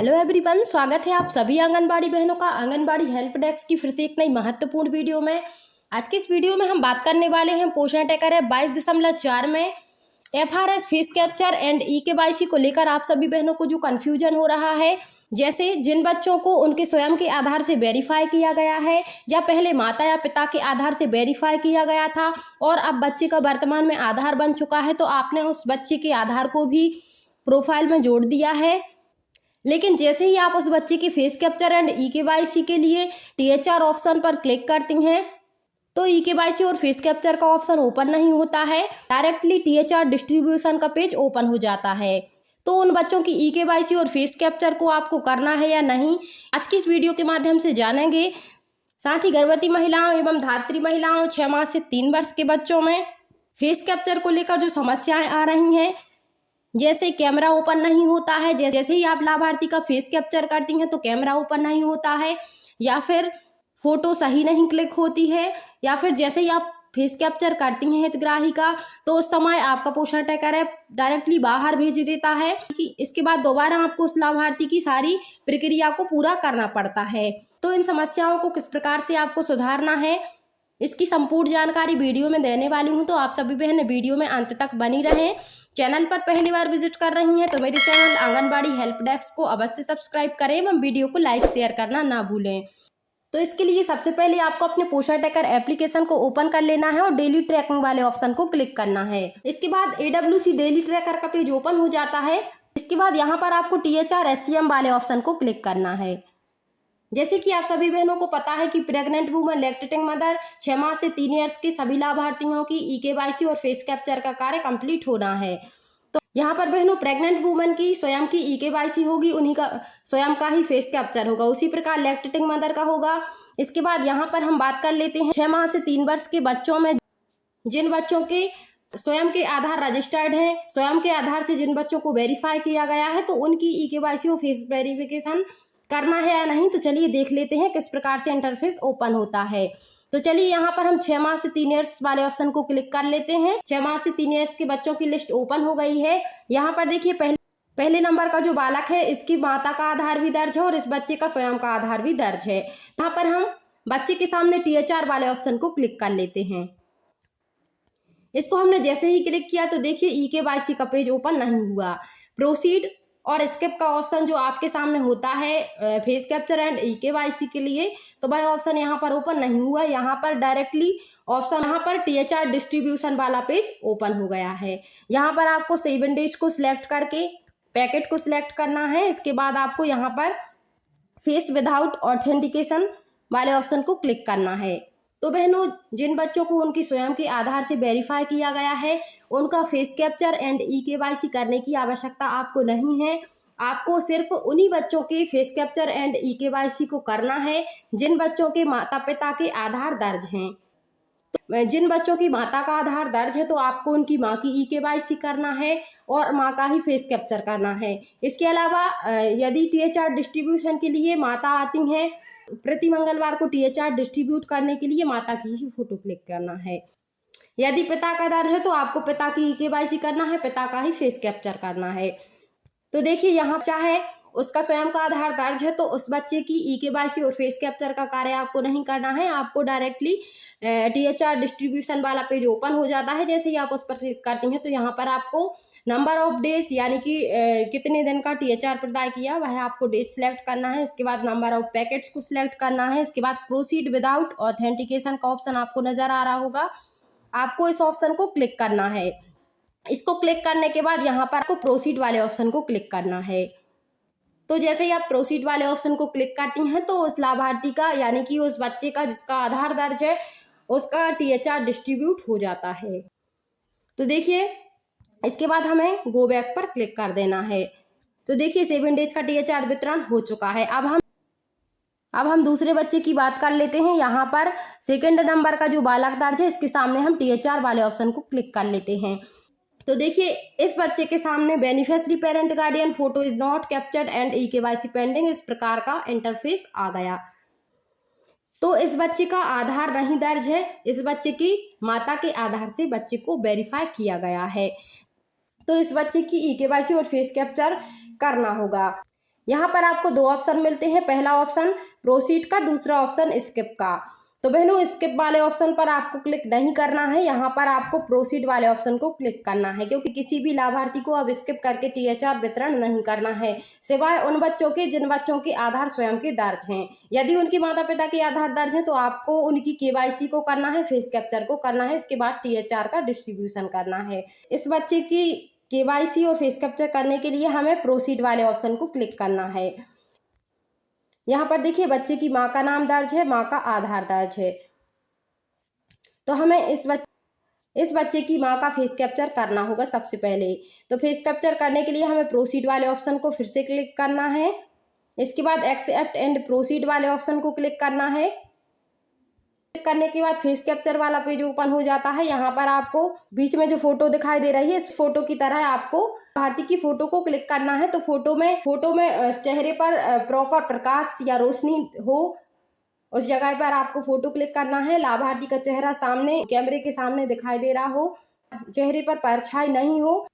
Hello everyone, स्वागत है आप सभी आंगनबाड़ी बहनों का आंगनबाड़ी हेल्प डेस्क की फिर से एक नई महत्वपूर्ण वीडियो में। आज की इस वीडियो में हम बात करने वाले हैं पोषण टैकर ऐप 22.4 में FRS face capture and eKYC को लेकर आप सभी बहनों को जो कन्फ्यूजन हो रहा है। जैसे जिन बच्चों को उनके स्वयं के आधार से वेरीफाई किया गया है या पहले माता या पिता के आधार से वेरीफाई किया गया था और अब बच्चे का वर्तमान में आधार बन चुका है, तो आपने उस बच्चे के आधार को भी प्रोफाइल में जोड़ दिया है। लेकिन जैसे ही आप उस बच्चे की फेस कैप्चर एंड eKYC के लिए THR ऑप्शन पर क्लिक करती हैं तो eKYC और फेस कैप्चर का ऑप्शन ओपन नहीं होता है, डायरेक्टली THR डिस्ट्रीब्यूशन का पेज ओपन हो जाता है। तो उन बच्चों की eKYC और फेस कैप्चर को आपको करना है या नहीं, आज की इस वीडियो के माध्यम से जानेंगे। साथ ही गर्भवती महिलाओं एवं धात्री महिलाओं 6 माह से 3 वर्ष के बच्चों में फेस कैप्चर को लेकर जो समस्याएं आ रही हैं, जैसे कैमरा ओपन नहीं होता है, जैसे ही आप लाभार्थी का फेस कैप्चर करती हैं तो कैमरा ओपन नहीं होता है, या फिर फोटो सही नहीं क्लिक होती है, या फिर जैसे ही आप फेस कैप्चर करती हैं हितग्राही का तो उस समय आपका पोषण टैकर ऐप डायरेक्टली बाहर भेज देता है कि इसके बाद दोबारा आपको उस लाभार्थी की सारी प्रक्रिया को पूरा करना पड़ता है। तो इन समस्याओं को किस प्रकार से आपको सुधारना है, इसकी संपूर्ण जानकारी वीडियो में देने वाली हूं, तो आप सभी बहन वीडियो में अंत तक बनी रहें। चैनल पर पहली बार विजिट कर रही हैं तो मेरे चैनल आंगनबाड़ी हेल्प डेस्क को अवश्य सब्सक्राइब करें एवं वीडियो को लाइक शेयर करना ना भूलें। तो इसके लिए सबसे पहले आपको अपने पोषण टैकर एप्लीकेशन को ओपन कर लेना है और डेली ट्रैकिंग वाले ऑप्शन को क्लिक करना है। इसके बाद AWC डेली ट्रैकर का पेज ओपन हो जाता है। इसके बाद यहाँ पर आपको THR SCM वाले ऑप्शन को क्लिक करना है। जैसे कि आप सभी बहनों को पता है कि प्रेग्नेंट वुमन, लैक्टेटिंग मदर, 6 माह से 3 ईयर्स के सभी लाभार्थियों की eKYC और फेस कैप्चर का कार्य कंप्लीट होना है। तो यहाँ पर बहनों प्रेग्नेंट वुमन की स्वयं की eKYC होगी, उन्हीं का स्वयं का ही फेस कैप्चर होगा, उसी प्रकार लैक्टेटिंग मदर का होगा। इसके बाद यहाँ पर हम बात कर लेते हैं 6 माह से 3 वर्ष के बच्चों में जिन बच्चों के स्वयं के आधार रजिस्टर्ड हैं, स्वयं के आधार से जिन बच्चों को वेरीफाई किया गया है, तो उनकी eKYC और फेस वेरिफिकेशन करना है या नहीं। तो चलिए देख लेते हैं किस प्रकार से इंटरफेस ओपन होता है। तो चलिए यहाँ पर हम 6 माह से 3 ईयर्स वाले ऑप्शन को क्लिक कर लेते हैं। 6 माह से 3 ईयर्स के बच्चों की लिस्ट ओपन हो गई है। यहाँ पर देखिए पहले नंबर का जो बालक है, इसकी माता का आधार भी दर्ज है और इस बच्चे का स्वयं का आधार भी दर्ज है। यहाँ पर हम बच्चे के सामने THR वाले ऑप्शन को क्लिक कर लेते हैं। इसको हमने जैसे ही क्लिक किया तो देखिए eKYC का पेज ओपन नहीं हुआ। प्रोसीड और स्किप का ऑप्शन जो आपके सामने होता है फेस कैप्चर एंड eKYC के लिए, तो वह ऑप्शन यहाँ पर ओपन नहीं हुआ। यहाँ पर डायरेक्टली ऑप्शन यहाँ पर THR डिस्ट्रीब्यूशन वाला पेज ओपन हो गया है। यहाँ पर आपको 7 डेज को सिलेक्ट करके पैकेट को सिलेक्ट करना है। इसके बाद आपको यहाँ पर फेस विदाउट ऑथेंटिकेशन वाले ऑप्शन को क्लिक करना है। तो बहनों जिन बच्चों को उनकी स्वयं के आधार से वेरीफाई किया गया है, उनका फेस कैप्चर एंड eKYC करने की आवश्यकता आपको नहीं है। आपको सिर्फ उन्हीं बच्चों के फेस कैप्चर एंड eKYC को करना है जिन बच्चों के माता पिता के आधार दर्ज हैं। तो जिन बच्चों की माता का आधार दर्ज है तो आपको उनकी माँ की eKYC करना है और माँ का ही फेस कैप्चर करना है। इसके अलावा यदि THR डिस्ट्रीब्यूशन के लिए माता आती हैं, प्रति मंगलवार को THR डिस्ट्रीब्यूट करने के लिए माता की ही फोटो क्लिक करना है। यदि पिता का दर्ज है तो आपको पिता की eKYC करना है, पिता का ही फेस कैप्चर करना है। तो देखिए यहाँ चाहे उसका स्वयं का आधार दर्ज है तो उस बच्चे की eKYC और फेस कैप्चर का कार्य आपको नहीं करना है। आपको डायरेक्टली THR डिस्ट्रीब्यूशन वाला पेज ओपन हो जाता है। जैसे ही आप उस पर क्लिक करती हैं तो यहाँ पर आपको नंबर ऑफ डेज यानी कि कितने दिन का THR प्रदाय किया वह आपको डेज सिलेक्ट करना है। इसके बाद नंबर ऑफ पैकेट्स को सिलेक्ट करना है। इसके बाद प्रोसीड विदाउट ऑथेंटिकेशन का ऑप्शन आपको नजर आ रहा होगा, आपको इस ऑप्शन को क्लिक करना है। इसको क्लिक करने के बाद यहाँ पर आपको प्रोसीड वाले ऑप्शन को क्लिक करना है। तो जैसे ही आप प्रोसीड वाले ऑप्शन को क्लिक करती हैं तो उस लाभार्थी का यानी कि उस बच्चे का जिसका आधार दर्ज है उसका THR डिस्ट्रीब्यूट हो जाता है। तो देखिए इसके बाद हमें गो बैक पर क्लिक कर देना है। तो देखिए 7 डेज का THR वितरण हो चुका है। अब हम दूसरे बच्चे की बात कर लेते हैं। यहाँ पर सेकंड नंबर का जो बालक दर्ज है इसके सामने हम THR वाले ऑप्शन को क्लिक कर लेते हैं। तो देखिए इस बच्चे के सामने beneficiary parent guardian photo is not captured and eKYC pending, इस प्रकार का इंटरफेस आ गया। तो इस बच्चे का आधार नहीं दर्ज है, इस बच्चे की माता के आधार से बच्चे को वेरीफाई किया गया है। तो इस बच्चे की eKYC और फेस कैप्चर करना होगा। यहाँ पर आपको दो ऑप्शन मिलते हैं, पहला ऑप्शन प्रोसीड का, दूसरा ऑप्शन स्किप का। तो बहनों स्किप वाले ऑप्शन पर आपको क्लिक नहीं करना है, यहाँ पर आपको प्रोसीड वाले ऑप्शन को क्लिक करना है, क्योंकि किसी भी लाभार्थी को अब स्किप करके THR वितरण नहीं करना है, सिवाय उन बच्चों के जिन बच्चों के आधार स्वयं के दर्ज हैं। यदि उनके माता पिता के आधार दर्ज हैं तो आपको उनकी KYC को करना है, फेस कैप्चर को करना है, इसके बाद THR का डिस्ट्रीब्यूशन करना है। इस बच्चे की KYC और फेस कैप्चर करने के लिए हमें प्रोसीड वाले ऑप्शन को क्लिक करना है। यहाँ पर देखिए बच्चे की माँ का नाम दर्ज है, माँ का आधार दर्ज है, तो हमें इस बच्चे की माँ का फेस कैप्चर करना होगा सबसे पहले। तो फेस कैप्चर करने के लिए हमें प्रोसीड वाले ऑप्शन को फिर से क्लिक करना है, इसके बाद एक्सेप्ट एंड प्रोसीड वाले ऑप्शन को क्लिक करना है। क्लिक करने के बाद फेस कैप्चर वाला पेज ओपन हो जाता है। यहाँ पर आपको बीच में जो फोटो दिखाई दे रही है, इस फोटो की तरह आपको लाभार्थी की फोटो को क्लिक करना है। तो फोटो में चेहरे पर प्रॉपर प्रकाश या रोशनी हो, उस जगह पर आपको फोटो क्लिक करना है। लाभार्थी का चेहरा सामने कैमरे के सामने दिखाई दे रहा हो, चेहरे पर परछाई नहीं हो।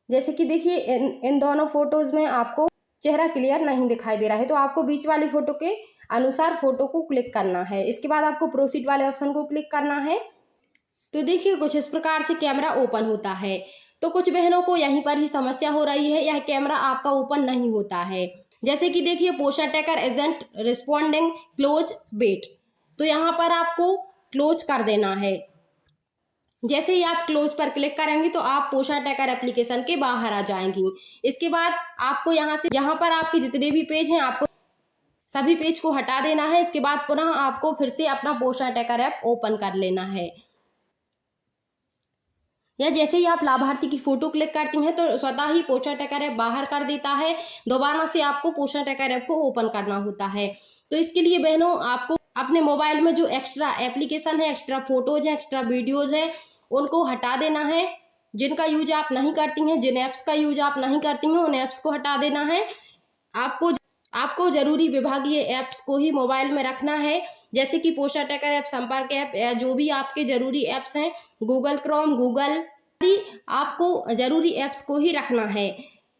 जैसे कि देखिए इन दोनों फोटोज में आपको चेहरा क्लियर नहीं दिखाई दे रहा है, तो आपको बीच वाली फोटो के अनुसार फोटो को क्लिक करना है। इसके बाद आपको प्रोसीड वाले ऑप्शन को क्लिक करना है। तो देखिए कुछ इस प्रकार से कैमरा ओपन होता है। तो कुछ बहनों को यहीं पर ही समस्या हो रही है, यह कैमरा आपका ओपन नहीं होता है। जैसे कि देखिए Poshan tracker agent responding close weight, तो यहाँ पर आपको क्लोज कर देना है। जैसे ही आप क्लोज पर क्लिक करेंगे तो आप पोषण ट्रैकर एप्लीकेशन के बाहर आ जाएंगी। इसके बाद आपको यहाँ पर आपके जितने भी पेज हैं आपको सभी पेज को हटा देना है। इसके बाद पुनः आपको फिर से अपना पोषण ट्रैकर ऐप ओपन कर लेना है। या जैसे ही आप लाभार्थी की फोटो क्लिक करती हैं तो स्वतः ही पोषण ट्रैकर ऐप बाहर कर देता है। दोबारा से आपको पोषण ट्रैकर ऐप को ओपन करना होता है। तो इसके लिए बहनों आपको अपने मोबाइल में जो एक्स्ट्रा एप्लीकेशन है, एक्स्ट्रा फोटोज है, एक्स्ट्रा वीडियोज है, उनको हटा देना है। जिनका यूज आप नहीं करती हैं, जिन ऐप्स का यूज आप नहीं करती हैं, उन ऐप्स को हटा देना है। आपको जरूरी विभागीय ऐप्स को ही मोबाइल में रखना है, जैसे कि पोषण ट्रैकर ऐप, संपर्क ऐप, या जो भी आपके जरूरी ऐप्स हैं, गूगल क्रोम, गूगल, आपको जरूरी ऐप्स को ही रखना है।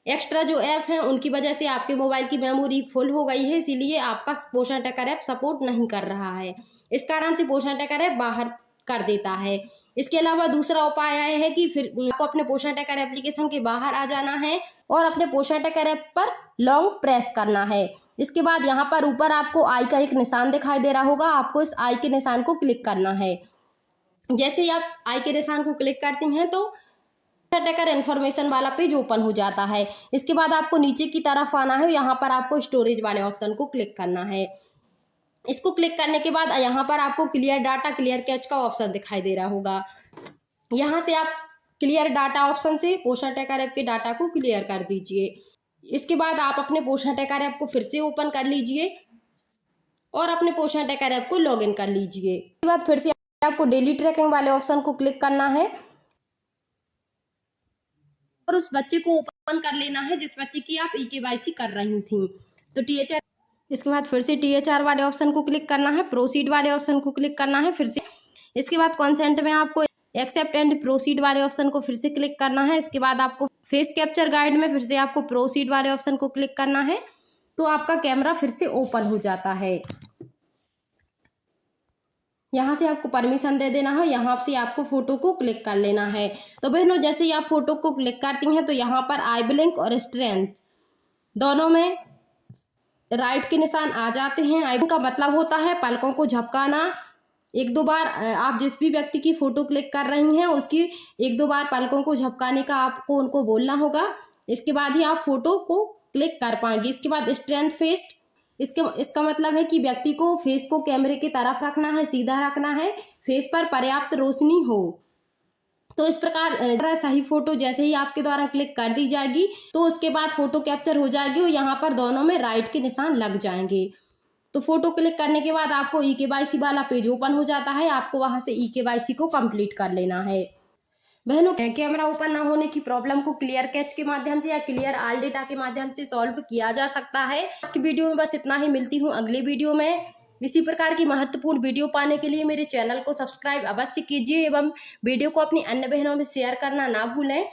एक्स्ट्रा जो ऐप हैं उनकी वजह से आपके मोबाइल की मेमोरी फुल हो गई है, इसीलिए आपका पोषण ट्रैकर ऐप सपोर्ट नहीं कर रहा है। इस कारण से पोषण ट्रैकर ऐप बाहर कर देता है। इसके अलावा दूसरा उपाय यह है कि फिर आपको अपने पोषण ट्रैकर एप्लीकेशन के बाहर आ जाना है और अपने पोषण ट्रैकर ऐप पर लॉन्ग प्रेस करना है। इसके बाद यहाँ पर ऊपर आपको आई का एक निशान दिखाई दे रहा होगा, आपको इस आई के निशान को क्लिक करना है। जैसे ही आप आई के निशान को क्लिक करती हैं तो पोषण ट्रैकर इन्फॉर्मेशन वाला पेज ओपन हो जाता है। इसके बाद आपको नीचे की तरफ आना है, यहाँ पर आपको स्टोरेज वाले ऑप्शन को क्लिक करना है। इसको क्लिक करने के बाद यहाँ पर आपको क्लियर डाटा, क्लियर कैच का ऑप्शन दिखाई दे रहा होगा। यहाँ से आप क्लियर डाटा ऑप्शन से पोषण ट्रैकर ऐप के डाटा को क्लियर कर दीजिए। इसके बाद आप अपने पोषण ट्रैकर ऐप को फिर से ओपन कर लीजिए और अपने पोषण ट्रैकर ऐप को लॉगिन कर लीजिए। इसके बाद फिर से आपको डेली ट्रैकिंग वाले ऑप्शन को क्लिक करना है और उस बच्चे को ओपन कर लेना है जिस बच्चे की आप eKYC कर रही थी। तो THR, इसके बाद फिर से THR वाले ऑप्शन को क्लिक करना है, प्रोसीड वाले ऑप्शन को क्लिक करना है फिर से। इसके बाद कंसेंट में आपको एक्सेप्ट एंड प्रोसीड वाले ऑप्शन को फिर से क्लिक करना है। इसके बाद आपको फेस कैप्चर गाइड में फिर से आपको प्रोसीड वाले ऑप्शन को क्लिक करना है, तो आपका कैमरा फिर से ओपन हो जाता है। यहाँ से आपको परमिशन दे देना है, यहाँ से आपको फोटो को क्लिक कर लेना है। तो बहनों जैसे ही आप फोटो को क्लिक करती हैं तो यहाँ पर आई ब्लिंक और स्ट्रेंथ दोनों में राइट के निशान आ जाते हैं। आई का मतलब होता है पलकों को झपकाना। एक दो बार आप जिस भी व्यक्ति की फोटो क्लिक कर रही हैं उसकी एक दो बार पलकों को झपकाने का आपको उनको बोलना होगा, इसके बाद ही आप फोटो को क्लिक कर पाएंगे। इसके बाद स्ट्रेंथ फेस, इसका मतलब है कि व्यक्ति को फेस को कैमरे की तरफ रखना है, सीधा रखना है, फेस पर पर्याप्त रोशनी हो। तो इस प्रकार सही फोटो जैसे ही आपके द्वारा क्लिक कर दी जाएगी तो उसके बाद फोटो कैप्चर हो जाएगी और यहाँ पर दोनों में राइट के निशान लग जाएंगे। तो फोटो क्लिक करने के बाद आपको eKYC वाला पेज ओपन हो जाता है, आपको वहां से eKYC को कंप्लीट कर लेना है। बहनों कैमरा ओपन ना होने की प्रॉब्लम को क्लियर कैच के माध्यम से या क्लियर ऑल डेटा के माध्यम से सॉल्व किया जा सकता है। आज की वीडियो में बस इतना ही, मिलती हूँ अगले वीडियो में। इसी प्रकार की महत्वपूर्ण वीडियो पाने के लिए मेरे चैनल को सब्सक्राइब अवश्य कीजिए एवं वीडियो को अपनी अन्य बहनों में शेयर करना ना भूलें।